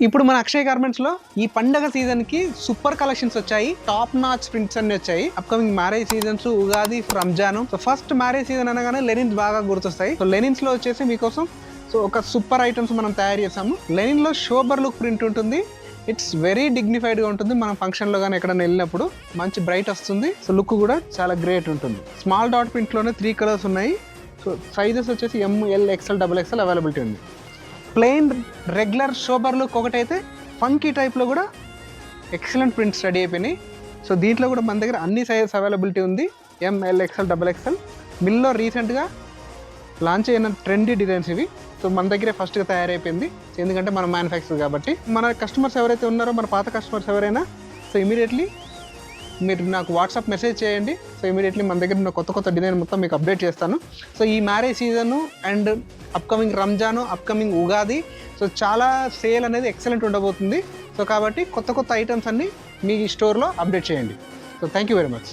ఇప్పుడు మన అక్షయ్ గార్మెంట్స్ లో ఈ పండగ సీజన్ కి సూపర్ కలెక్షన్స్ వచ్చాయి. టాప్ నాచ్ ప్రింట్స్ అన్ని వచ్చాయి. Upcoming marriage seasons, Ugadi, Ramzan. So first marriage season అనగానే లెనిన్స్ బాగా గుర్తొస్తాయి. సో లెనిన్స్ లో వచ్చేసి మీకోసం సో ఒక సూపర్ ఐటమ్స్ మనం తయారు చేసాము. లెనిన్ లో షోబర్ లుక్ ప్రింట్ ఉంటుంది. ఇట్స్ వెరీ డిగ్నిఫైడ్ గా ఉంటుంది. మనం ఫంక్షన్ లో కానీ ఎక్కడైనా వెళ్ళినప్పుడు మంచి బ్రైట్ వస్తుంది. సో లుక్ కూడా చాలా గ్రేట్ ఉంటుంది. స్మాల్ డాట్ ప్రింట్ లోనే 3 కలర్స్ ఉన్నాయి. సో సైజెస్ వచ్చేసి ML, XL, XXL అవైలబిలిటీ ఉంది. ప్లెయిన్ రెగ్యులర్ షోబర్ లుక్ ఒకటైతే ఫంకీ టైప్లో కూడా ఎక్సలెంట్ ప్రింట్స్ రెడీ అయిపోయినాయి. సో దీంట్లో కూడా మన దగ్గర అన్ని సైజెస్ అవైలబిలిటీ ఉంది. ML, XL, XXL. మిల్లో రీసెంట్గా లాంచ్ అయిన ట్రెండీ డిజైన్స్ ఇవి. సో మన దగ్గరే ఫస్ట్గా తయారైపోయింది, ఎందుకంటే మన మ్యానుఫ్యాక్చర్ కాబట్టి. మన కస్టమర్స్ ఎవరైతే ఉన్నారో, మన పాత కస్టమర్స్ ఎవరైనా, సో ఇమీడియట్లీ మీరు నాకు వాట్సాప్ మెసేజ్ చేయండి. సో ఇమీడియట్లీ మన దగ్గర ఉన్న కొత్త డిజైన్ మొత్తం మీకు అప్డేట్ చేస్తాను. సో ఈ marriage season and upcoming Ramzan, upcoming Ugadi, so చాలా సేల్ అనేది ఎక్సలెంట్ ఉండబోతుంది. సో కాబట్టి కొత్త ఐటమ్స్ అన్నీ మీ స్టోర్లో అప్డేట్ చేయండి. So thank you very much.